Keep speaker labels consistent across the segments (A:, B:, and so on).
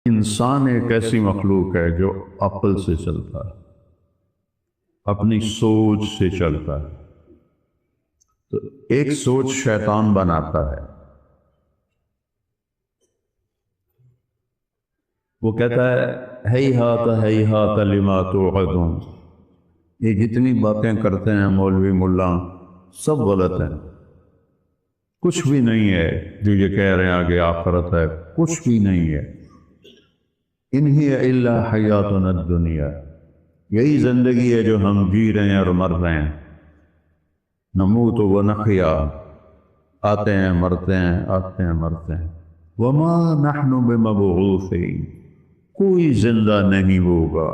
A: انسان ایک ایسی مخلوق ہے جو عقل سے چلتا ہے، اپنی سوچ سے چلتا ہے۔ تو ایک سوچ شیطان بناتا ہے، وہ کہتا ہے ہیہات ہیہات لما توعدون۔ یہ جتنی باتیں کرتے ہیں مولوی ملا سب غلط ہیں، کچھ بھی نہیں ہے جو یہ کہہ رہے ہیں آگے آخرت ہے، کچھ بھی نہیں ہے۔ ان ہی الا حیاتنا الدنیا، یہی زندگی ہے جو ہم جی رہے ہیں اور مر رہے ہیں۔ نموت و نحیا، آتے ہیں مرتے ہیں، آتے ہیں مرتے ہیں۔ وما نحن بمبعوثین، کوئی زندہ نہیں ہوگا۔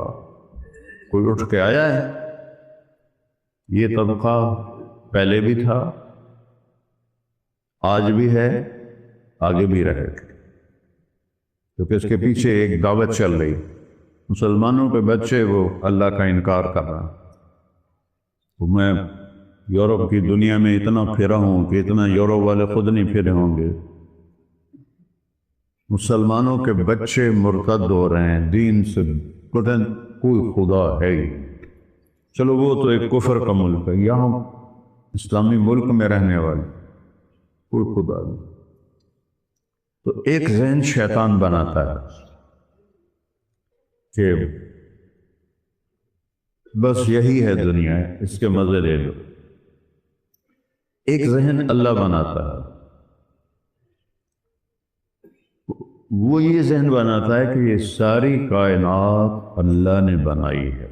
A: کوئی اٹھ کے آیا ہے؟ یہ طبقہ پہلے بھی تھا، آج بھی ہے، آگے بھی رہے گا، کیونکہ اس کے پیچھے ایک دعوت چل رہی۔ مسلمانوں کے بچے وہ اللہ کا انکار کر رہا ہے۔ میں یورپ کی دنیا میں اتنا پھرا ہوں کہ اتنا یورپ والے خود نہیں پھرے ہوں گے۔ مسلمانوں کے بچے مرتد ہو رہے ہیں دین سے، کوئی خدا ہے ہی۔ چلو وہ تو ایک کفر کا ملک ہے، یہاں اسلامی ملک میں رہنے والے کوئی خدا نہیں۔ تو ایک ذہن شیطان بناتا ہے کہ بس یہی ہے دنیا، اس کے مزے لے لو۔ ایک ذہن اللہ بناتا ہے، وہ یہ ذہن بناتا ہے کہ یہ ساری کائنات اللہ نے بنائی ہے۔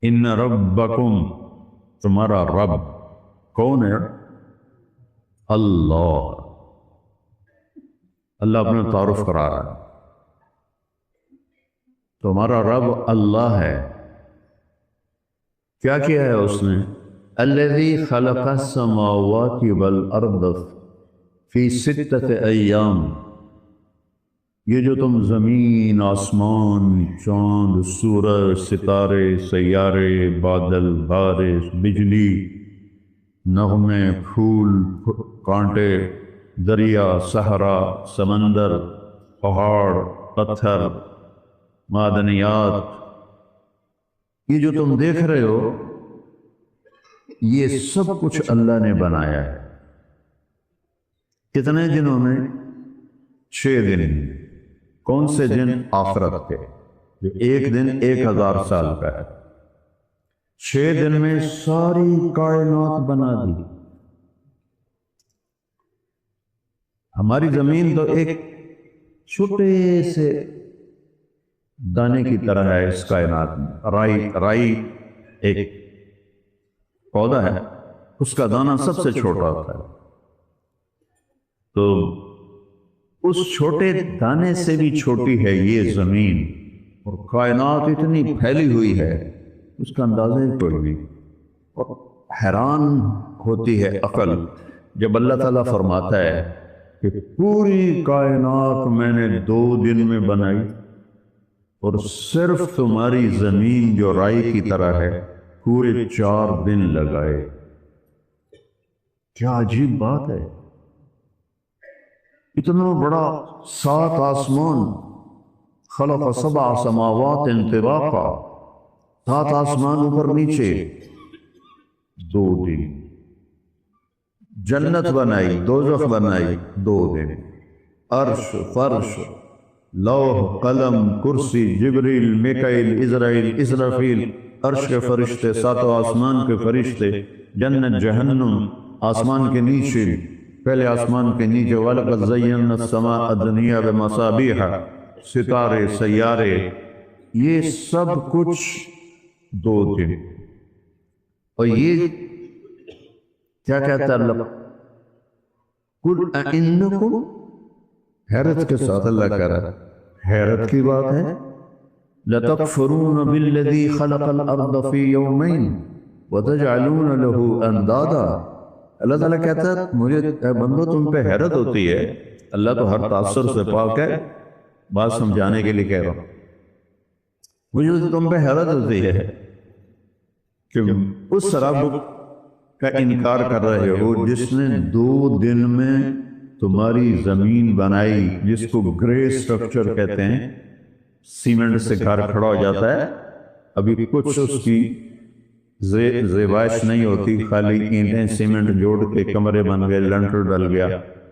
A: ان ربکم، تمہارا رب کون ہے؟ اللہ۔ اللہ اپنا تعارف کرا رہا ہے، تمہارا رب اللہ ہے۔ کیا کیا ہے اس نے؟ الذی خلق السماوات والارض فی ستۃ ایام، یہ جو تم زمین، آسمان، چاند، سورج، ستارے، سیارے، بادل، بارش، بجلی، نغمے، پھول، کانٹے، دریا، صحرا، سمندر، پہاڑ، پتھر، معدنیات، یہ جو تم دیکھ رہے ہو یہ سب کچھ اللہ نے بنایا ہے۔ کتنے دنوں میں؟ 6 دن۔ کون سے دن؟ آخرت کے، جو ایک دن 1000 سال کا ہے۔ 6 دن میں ساری کائنات بنا دی۔ ہماری زمین تو ایک چھوٹے سے دانے کی طرح ہے اس کائنات میں۔ رائی ایک پودا ہے، اس کا دانہ سب سے چھوٹا ہوتا ہے، تو اس چھوٹے دانے سے بھی چھوٹی ہے یہ زمین، اور کائنات اتنی پھیلی ہوئی ہے اس کا اندازہ ہی کوئی نہیں۔ اور حیران ہوتی ہے عقل جب اللہ تعالیٰ فرماتا ہے کہ پوری کائنات میں نے 2 دن میں بنائی، اور صرف تمہاری زمین جو رائی کی طرح ہے پورے 4 دن لگائے۔ کیا عجیب بات ہے! اتنا بڑا 7 آسمان، خلق 7 سماوات طباقا، 7 آسمان اوپر نیچے، 2 دن۔ جنت بنائی، دوزخ بنائی، 2 دن۔ عرش، فرش، لوح، قلم، کرسی، جبریل، میکائیل، عزرائیل، اسرافیل، عرش کے فرشتے، 7 آسمان کے فرشتے، جنت، جہنم، آسمان کے نیچے، پہلے آسمان کے نیچے وَلَقَدْ زَيَّنَّا السَّمَاءَ الدُّنْيَا بِمَصَابِيحَ، ستارے، سیارے، یہ سب کچھ 2 دن۔ اور یہ کیا کہتا ہے اللہ؟ قُلْ أَإِنَّكُمْ، حیرت کے ساتھ اللہ کہہ رہا ہے، حیرت کی بات ہے، لَتَكْفُرُونَ بِالَّذِي خَلَقَ الْأَرْضَ فِي يَوْمَيْنِ وَتَجْعَلُونَ لَهُ أَنْدَادًا۔ اللہ تعالیٰ کہتا ہے مجھے اے بندو تم پہ حیرت ہوتی ہے، اللہ تو ہر تاثر سے پاک ہے، بات سمجھانے کے لیے کہہ رہا ہوں، مجھے تم پہ حیرت ہوتی ہے کہ اس رب کا انکار کر رہے ہو جس نے 2 دن میں تمہاری زمین بنائی جس کو گرے سٹرکچر کہتے ہیں، سیمنٹ سے گھر کھڑا ہو جاتا ہے، ابھی کچھ اس کی زیبائش نہیں ہوتی، خالی اینٹیں سیمنٹ جوڑ کے کمرے بن گئے، لنٹر ڈل گیا،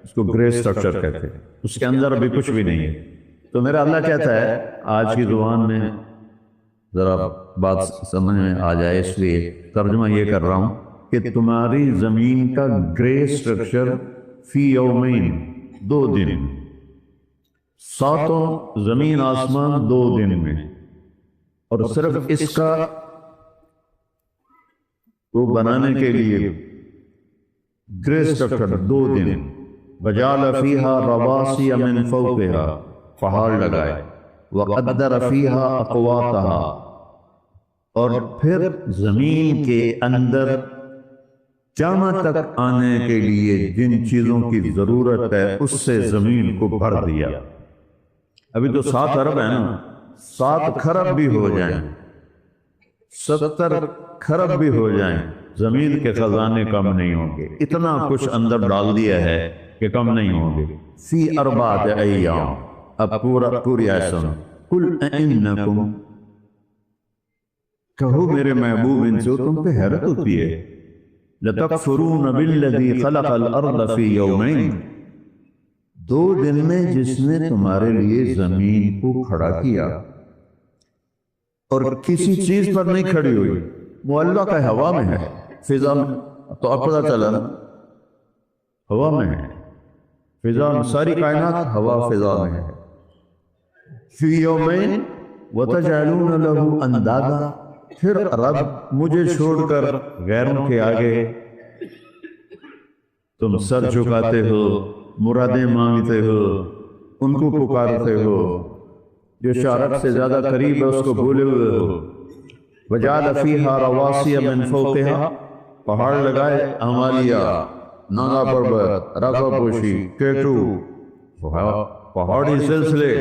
A: اس کو گرے سٹرکچر کہتے ہیں، اس کے اندر ابھی کچھ بھی نہیں ہے۔ تو میرا اللہ کہتا ہے آج کی زبان میں ذرا بات سمجھ میں آ جائے اس لیے ترجمہ یہ کر رہا ہوں کہ تمہاری زمین کا گرے سٹرکچر فی یومین، 2 دن، 7 زمین آسمان 2 دن میں، اور صرف اس کا وہ بنانے کے لیے گرے سٹرکچر 2 دن، وجعل فیہا رواسی من فوقہا، پہاڑ لگائے، وقدر فیہا اقواتہا، اور پھر زمین کے اندر جامع تک آنے کے لیے جن چیزوں کی ضرورت ہے اس سے زمین کو بھر دیا۔ ابھی تو 7 ارب ہے نا، 7 کھرب بھی ہو جائیں، 70 کھرب بھی ہو جائیں، زمین کے خزانے کم نہیں ہوں گے، اتنا کچھ اندر ڈال دیا ہے کہ کم نہیں ہوں گے۔ فی 4 ایام، اب پوری آیت سنو، قل انکم، کہو میرے محبوب ان سے، تم پہ حیرت ہوتی ہے، لتکفرون بالذی خلق الارض فی یومین، 2 دن میں جس نے تمہارے لیے زمین کو کھڑا کیا اور کسی چیز پر نہیں کھڑی ہوئی، معلّہ کا ہوا میں ہے، فضا میں، تو اب پتہ چلا نا ہوا میں ہے، فضا میں، ساری کائنات ہوا فضا میں ہے۔ فی یومین وتجعلون لہ اندادا، پھر رب مجھے چھوڑ کر غیروں کے آگے تم سر جھکاتے ہو، مرادیں مانگتے ہو، ان کو پکارتے ہو، جو شارک سے زیادہ قریب ہے اس کو بھولے ہوئے ہو۔ وجعل فیہا رواسی من فوقہا، پہاڑ لگائے، ہمالیہ، ناگا پربت، رافا پوشی، کیٹو، پہاڑی سلسلے،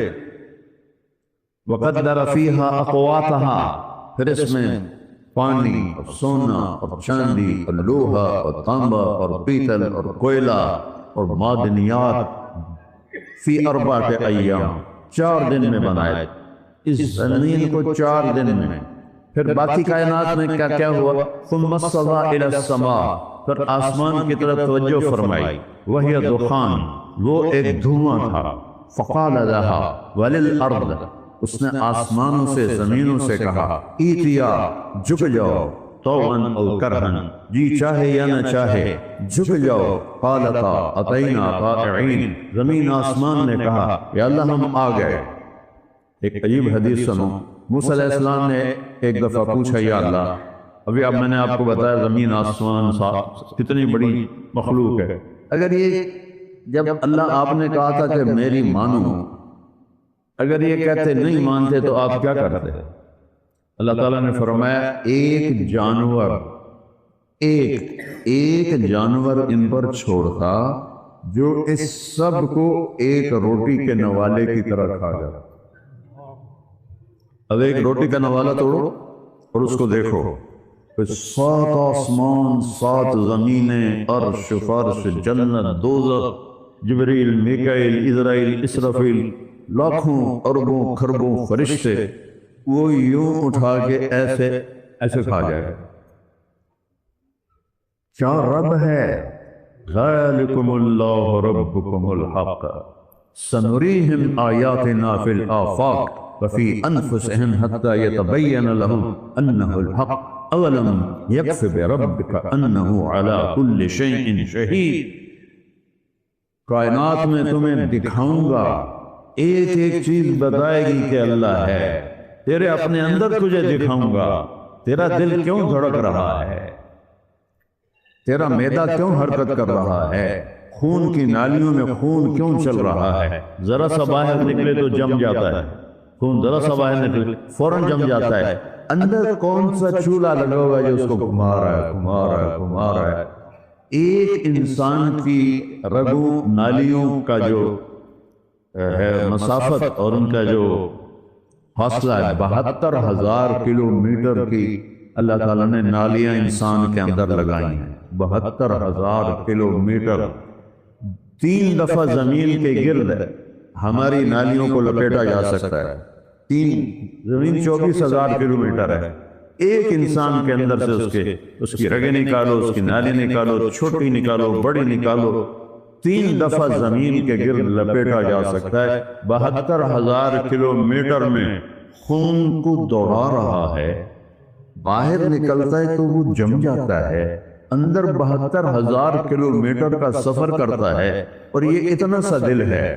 A: وقدر فیہا اقواتہا، پھر اس میں پانی اور سونا اور چاندی اور لوہا اور تانبا اور پیتل اور کوئلہ اور معدنیات، فی 4 ایام، 4 دن میں بنائے اس زمین کو، 4 دن میں۔ پھر باقی کائنات میں کیا کیا ہوا؟ ثم استوى الى السماء، پھر آسمان کی طرف توجہ فرمائی، وہی دخان، وہ ایک دھواں تھا، فقال لها وللارض، اس نے آسمانوں سے زمینوں سے کہا، ایتیا، جھک جاؤ، طوعا او کرہن، جی چاہے یا نہ چاہے جھک جاؤ، قالتا اتینا طائعین، زمین آسمان نے کہا یا اللہ ہم آ گئے۔ ایک عجیب حدیث سنو، موسیٰ علیہ السلام نے ایک دفعہ پوچھا یا اللہ، ابھی اب میں نے آپ کو بتایا زمین آسمان کتنی بڑی مخلوق ہے، اگر یہ جب اللہ آپ نے کہا تھا کہ میری مانو، اگر یہ کہتے نہیں مانتے تو آپ کیا کرتے؟ اللہ تعالیٰ نے فرمایا ایک جانور ان پر چھوڑتا جو اس سب کو ایک روٹی کے نوالے کی طرح کھا جاتا۔ اب ایک روٹی کا نوالا توڑو اور اس کو دیکھو، 7 آسمان، 7 زمینیں، عرش، فرش، جنت، دوزخ، جبریل، میکائیل، اسرائیل، اسرافیل، لاکھوں اربوں کھربوں فرشتے، وہ یوں اٹھا کے ایسے کھا جائے۔ کیا رب ہے؟ ذالکم اللہ ربکم الحق سنریہم آیاتنا فی الآفاق وفی انفسہم حتی یتبین لہم انہ الحق اولم یکف بربک انہ علی کل شیء شہید۔ کائنات میں تمہیں دکھاؤں گا، ایک ایک چیز بتائے گی کہ اللہ ہے، تیرے اپنے اندر تجھے دکھاؤں گا، تیرا دل کیوں دھڑک رہا ہے، تیرا معدہ کیوں حرکت کر رہا ہے، خون کی نالیوں میں خون کیوں چل رہا ہے، ذرا سا باہر نکلے تو جم جاتا ہے خون، ذرا سا باہر نکلے فوراً جم جاتا ہے، اندر کون سا چولہا لگا ہوا ہے جو اس کو گھما رہا ہے۔ ایک انسان کی رگوں نالیوں کا جو ہے مسافت اور ان کا جو فاصلہ ہے 72,000 کلومیٹر کی اللہ تعالیٰ نے نالیاں انسان کے اندر لگائی ہیں، 72,000 کلومیٹر 3 دفعہ زمین کے گرد ہماری نالیوں کو لپیٹا جا سکتا ہے۔ زمین 24,000 کلومیٹر ہے، ایک انسان کے اندر سے اس کی رگیں نکالو، اس کی نالی نکالو، چھوٹی نکالو، بڑی نکالو، 3 دفعہ زمین کے گرد لپیٹا جا سکتا ہے۔ 72,000 کلومیٹر میں خون کو دوڑا رہا ہے، باہر نکلتا ہے تو وہ جم جاتا ہے، اندر 72,000 کلومیٹر کا سفر کرتا ہے، اور یہ اتنا سا دل ہے،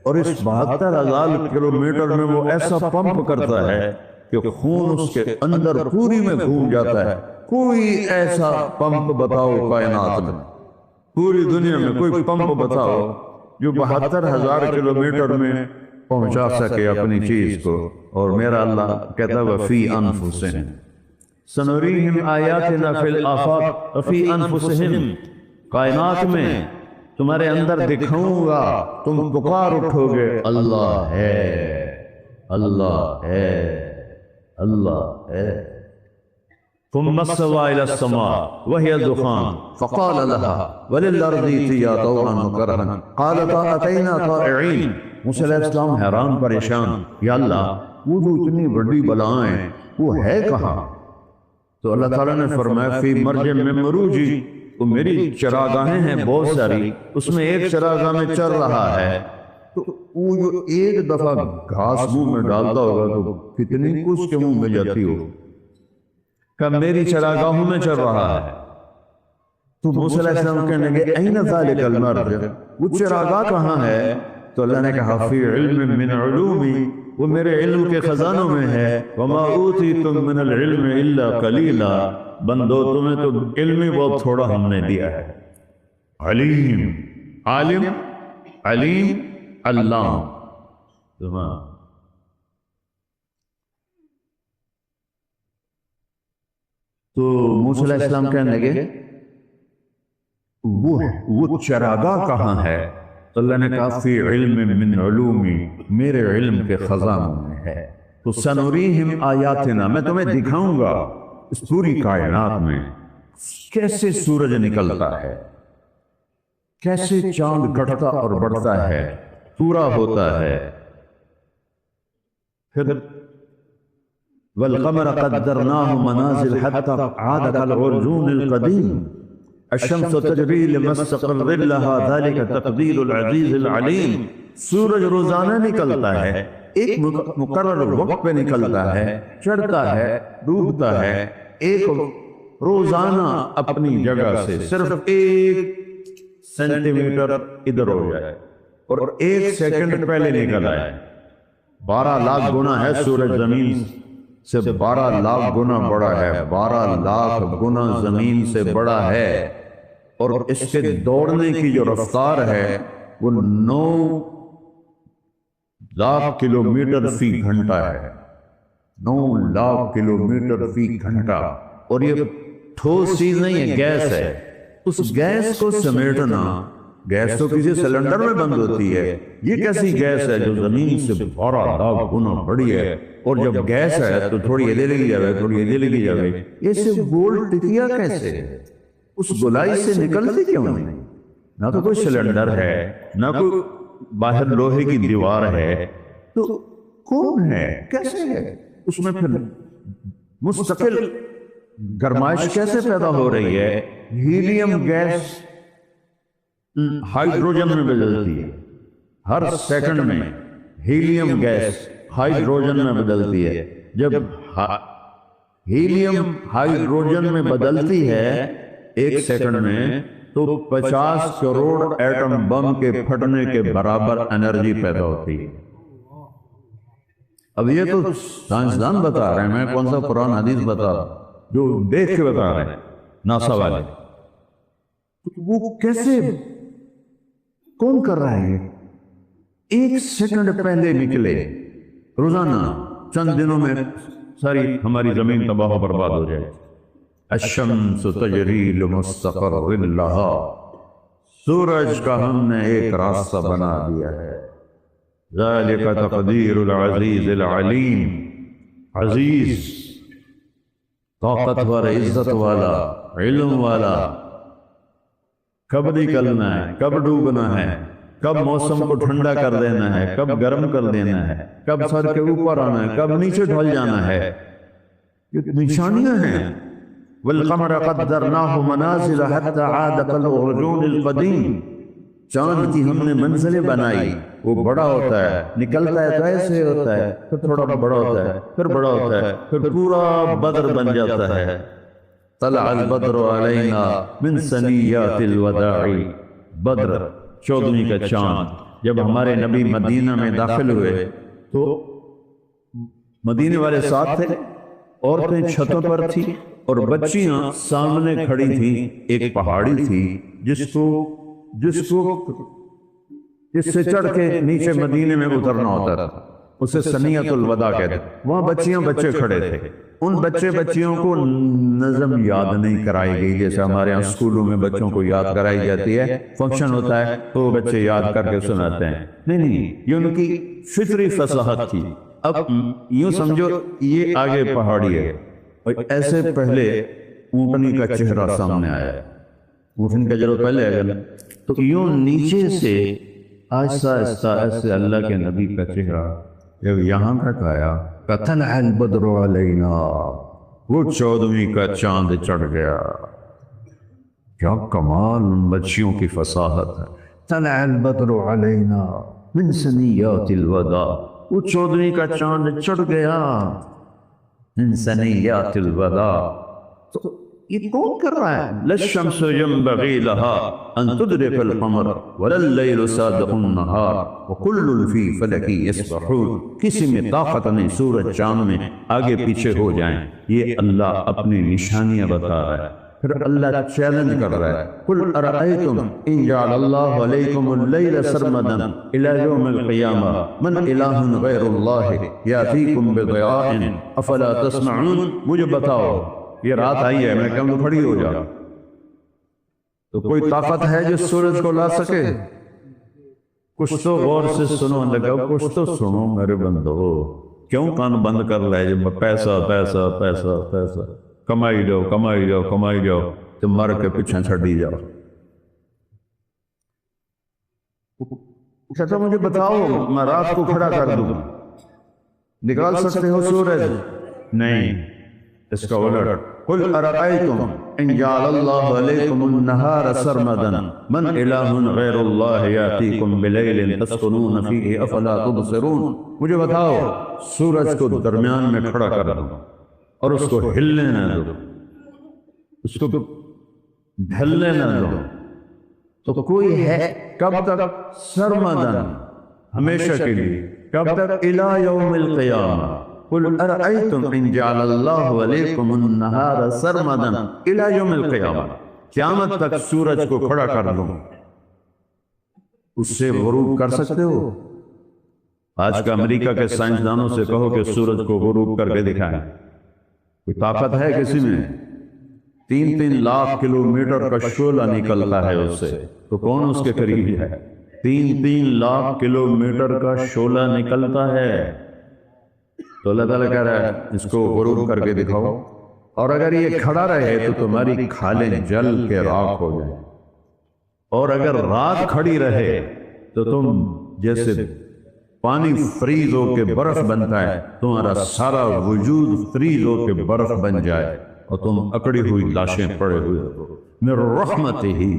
A: اور اس 72,000 کلومیٹر میں وہ ایسا پمپ کرتا ہے کہ خون اس کے اندر پوری میں گھوم جاتا ہے۔ کوئی ایسا پمپ بتاؤ کائنات میں، پوری دنیا میں کوئی پمپ بتاؤ جو 72,000 کلومیٹر میں پہنچا سکے اپنی چیز کو۔ اور میرا اللہ کہتا ہے وَفِي أَنفُسِهِمْ سَنُرِيهِمْ آيَاتِنَا فِي الْآفَاقِ وَفِي أَنفُسِهِمْ، کائنات میں تمہارے اندر دکھاؤں گا، تم پکار اٹھو گے اللہ ہے، اللہ ہے، اللہ ہے۔ ثم استوى إلى السماء وهي دخان فقال لها وللأرض ائتيا طوعا وكرها قالتا أتينا طائعين۔ موسیٰ علیہ السلام حیران پریشان، یا اللہ وہ جو اتنی بڑی بلائیں وہ ہے کہاں؟ تو اللہ تعالیٰ نے فرمایا فی مرج من مروجی، وہ میری چراگاہیں ہیں بہت ساری، اس میں ایک چراگاہ میں چر رہا ہے، تو وہ جو ایک دفعہ گھاس منہ میں ڈالتا ہوگا تو کتنی کچھ کے منہ میں جاتی ہو، کہ میری چراگاہوں میں چر رہا ہے۔ تو موسیٰ علیہ السلام کہنے لگے این ذالک المرج، وہ چراگاہ کہاں ہے؟ تو اللہ نے کہا فی علم من علومی، وہ میرے علم کے خزانوں میں ہے، وما اوتیتم من العلم الا قلیلا، بندو تمہیں تو علم ہی بہت تھوڑا ہم نے دیا ہے۔ علیم، عالم، علیم، علام۔ تو موسیٰ علیہ السلام کہنے لگے وہ چراگاہ کہاں ہے؟ تو اللہ نے کہا فی علم من علومی، میرے علم کے خزانوں میں ہے۔ تو سنوریہم آیاتنا، میں تمہیں دکھاؤں گا اس پوری کائنات میں کیسے سورج نکلتا ہے، کیسے چاند گھٹتا اور بڑھتا ہے، پورا ہوتا ہے۔ پھر والقمر قدرناه منازل حتى عاد كالعرجون القديم الشمس تجری لمستقر لها ذلك تقدیر العزیز العلیم۔ سورج روزانہ نکلتا ہے، ایک مقرر وقت پہ نکلتا ہے، چڑھتا ہے، ڈوبتا ہے، ایک روزانہ اپنی جگہ سے صرف 1 سینٹی میٹر ادھر ہو جائے اور 1 سیکنڈ پہلے نکل آئے۔ 12 لاکھ گنا ہے سورج زمین سے 12 لاکھ گنا بڑا ہے، 12 لاکھ گنا زمین سے بڑا ہے، اور اس کے دوڑنے کی جو رفتار ہے وہ 9 لاکھ کلومیٹر فی گھنٹہ ہے، 9 لاکھ کلومیٹر فی گھنٹہ۔ اور یہ ٹھوس چیز نہیں ہے، گیس ہے۔ اس گیس کو سمیٹنا، گیس تو کسی سلنڈر میں بند ہوتی ہے، یہ کیسی گیس ہے جو زمین سے 12 لاکھ گنا بڑی ہے، اور جب گیس ہے تو تھوڑی ادھر لگی جاوے، تھوڑی ادھر لگی جاوے، اسے گول ٹکیا کیسے ہے؟ اس گولائی سے نکلتی کیوں نہیں؟ نہ تو کوئی سلنڈر ہے، نہ کوئی باہر لوہے کی دیوار ہے، تو کون ہے، کیسے ہے؟ اس میں پھر مستقل گرمائش کیسے پیدا ہو رہی ہے؟ ہیلیم گیس ہائیڈروجن میں بدلتی ہے، ہر سیکنڈ میں ہیلیم گیس ہائیڈروجن میں بدلتی ہے۔ جب ہیلیم ہائیڈروجن میں بدلتی ہے 1 سیکنڈ میں، تو 50 کروڑ ایٹم بم کے پھٹنے کے برابر انرجی پیدا ہوتی ہے۔ اب یہ تو سائنسدان بتا رہے ہیں، میں کون سا قرآن حدیث بتا رہا ہوں، جو دیکھ کے بتا رہے ہیں ناسا والے۔ وہ کیسے، کون کر رہا ہے یہ؟ 1 سیکنڈ پہلے نکلے، روزانہ چند دنوں میں ساری ہماری زمین تباہ و برباد ہو جائے۔ الشمس تجری لمستقر لها، سورج کا ہم نے ایک راستہ بنا دیا ہے۔ ذالک تقدیر العزیز العلیم، عزیز، طاقتور، عزت والا، علم والا، کب نکلنا ہے، کب ڈوبنا ہے، کب موسم کو ٹھنڈا کر دینا ہے، کب گرم کر دینا ہے، کب سر کے اوپر آنا ہے، کب نیچے ڈھل جانا ہے، یہ نشانیاں ہیں۔ والقمر قدرناہ منازل حتی عاد کالعرجون القدیم، چاند کی ہم نے منزلیں بنائی، وہ بڑا ہوتا ہے، نکلتا ہے تو ایسے ہوتا ہے، پھر تھوڑا بڑا ہوتا ہے، پھر بڑا ہوتا ہے، پھر پورا بدر بن جاتا ہے۔ طلع البدر علینا من ثنیات الوداع، بدر 14ویں کا چاند جب ہمارے نبی مدینہ میں داخل ہوئے تو مدینے والے ساتھ تھے، عورتیں چھتوں پر تھی اور بچیاں سامنے کھڑی تھیں۔ ایک پہاڑی تھی جس سے چڑھ کے نیچے مدینے میں اترنا ہوتا تھا، اسے ثنیۃ الوداع کہتے ہیں۔ وہاں بچیاں بچے کھڑے تھے، ان بچیوں کو نظم یاد نہیں کرائی گئی جیسے ہمارے یہاں اسکولوں میں بچوں کو یاد کرائی جاتی ہے، فنکشن ہوتا ہے تو بچے یاد کر کے سناتے ہیں۔ نہیں، یہ ان کی فطری فصاحت تھی۔ اب یوں سمجھو یہ آگے پہاڑی ہے اور ایسے پہلے اونٹنی کا چہرہ سامنے آیا ہے، اونٹنی کا چہرہ پہلے آئے گا تو یوں نیچے سے آہستہ آہستہ ایسے اللہ کے نبی کا چہرہ جب یہاں تک آیا، طلع البدر علینا، وہ 14ویں کا چاند چڑھ گیا۔ کیا کمال ان بچیوں کی فصاحت ہے۔ طلع البدر علینا من ثنیات الوداع، وہ 14ویں کا چاند چڑھ گیا من ثنیات الوداع۔ تو یہ کون کر رہا ہے؟ للشمس ينبغي لها ان تدرك القمر ولا الليل سابق النهار وكل في فلك يسبحون۔ کسی میں طاقت نہیں سورج چاند میں آگے پیچھے ہو جائیں، یہ اللہ اپنی نشانیاں بتا رہا ہے۔ پھر اللہ چیلنج کر رہا ہے، قل ارأيتم ان جعل الله عليكم الليل سرمدا الى يوم القيامة من اله غير الله يأتيكم بضياء افلا تسمعون۔ مجھے بتاؤ، یہ رات آئی ہے، میں کہوں کھڑی ہو جا، تو کوئی طاقت ہے جو سورج کو لا سکے؟ کچھ تو غور سے سنو، لگا کچھ تو سنو میرے بندو، کیوں کان بند کر رہے جب پیسہ پیسہ پیسہ پیسہ کمائی جاؤ کمائی جاؤ کمائی جاؤ تو مر کے پیچھے چھڑی جاؤ۔ کہتا مجھے بتاؤ، میں رات کو کھڑا کر دوں، نکال سکتے ہو سورج؟ نہیں، اس کا الٹ، قل ارأيتم ان جعل الله عليكم النهار سرمدا من اله غير الله يأتيكم بليل تسكنون فيه افلا تبصرون۔ مجھے بتاؤ، سورج کو درمیان میں کھڑا کر دو اور اس کو ہلنے نہ دو، اس کو ڈھلنے نہ دو، تو کوئی ہے کب تک؟ سرمدا، ہمیشہ کے لیے، کب تک؟ الى یوم القیامہ۔ قل ارأيتم ان جعل الله عليكم النهار سرمدا الى يوم القيامة، قیامت تک سورج کو کھڑا کر دوں، اس سے غروب کر سکتے ہو؟ آج کا امریکہ کے سائنسدانوں سے کہو کہ سورج کو غروب کر کے دکھائیں، کوئی طاقت ہے کسی میں؟ 3 لاکھ کلومیٹر کا شعلہ نکلتا ہے اس سے، تو کون اس کے قریب ہے؟ 3 لاکھ کلومیٹر کا شعلہ نکلتا ہے، تو اللہ تعالیٰ کہہ رہا ہے اس کو غروب کر کے دکھاؤ، اور اگر یہ کھڑا رہے تو تمہاری کھالیں جل کے راکھ ہو جائیں، اور اگر رات کھڑی رہے تو تم جیسے پانی فریز ہو کے برف بنتا ہے، تمہارا سارا وجود فریز ہو کے برف بن جائے اور تم اکڑی ہوئی لاشیں پڑے ہوئے ہو۔ من رحمتہ،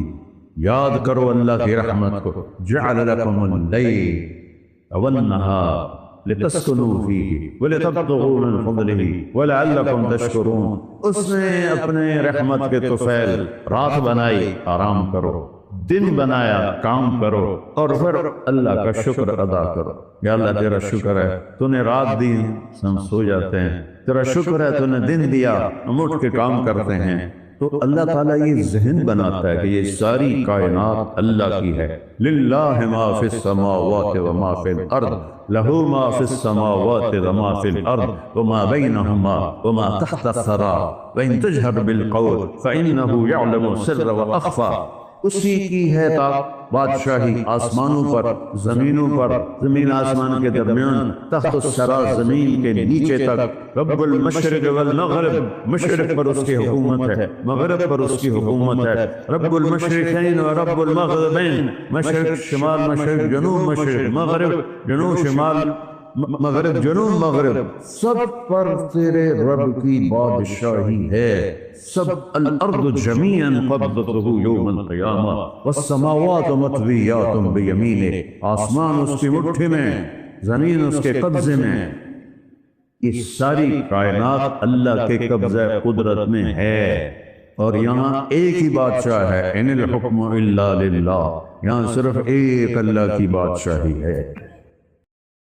A: یاد کرو اللہ کی رحمت کو، جعل لکم اللیل والنہار لتسکنوا فیہ ولتبتغوا من فضلہ ولعلکم تشکرون۔ اس نے اپنے رحمت کے طفیل رات بنائی، آرام کرو، دن بنایا، کام کرو، اور پھر اللہ کا شکر ادا کرو۔ یا اللہ تیرا شکر ہے تو نے رات دی، ہم سو جاتے ہیں، تیرا شکر ہے تو نے دن دیا، ہم اٹھ کے کام کرتے ہیں۔ تو اللہ تعالیٰ یہ ذہن بناتا ہے کہ یہ ساری کائنات اللہ کی ہے۔ للہ ما فی السماوات وما فی الارض، لہ ما فی السماوات وما فی الارض وما بینہما وما تحت الثری وان تجہر بالقول فانہ یعلم السر واخفی۔ اسی کی ہے بادشاہی آسمانوں پر، زمینوں پر، زمین آسمان کے درمیان، تحت الثری زمین کے نیچے تک۔ رب المشرق والمغرب، مشرق پر اس کی حکومت ہے، مغرب پر اس کی حکومت ہے۔ رب المشرقین و رب المغربین، مشرق شمال، مشرق جنوب، مشرق مغرب، جنوب شمال، مغرب جنوب مغرب، سب پر تیرے رب کی بادشاہی ہے۔ سب الارض جميعا قبضته يوم القیامہ والسماوات مطویات بیمینہ، آسمان اس کی مٹھی میں، زمین اس کے قبضے میں، یہ ساری کائنات اللہ کے قبضہ قدرت میں ہے۔ اور یہاں ایک ہی بادشاہ ہے، ان الحکم الا للہ، یہاں صرف ایک اللہ کی بادشاہی ہے۔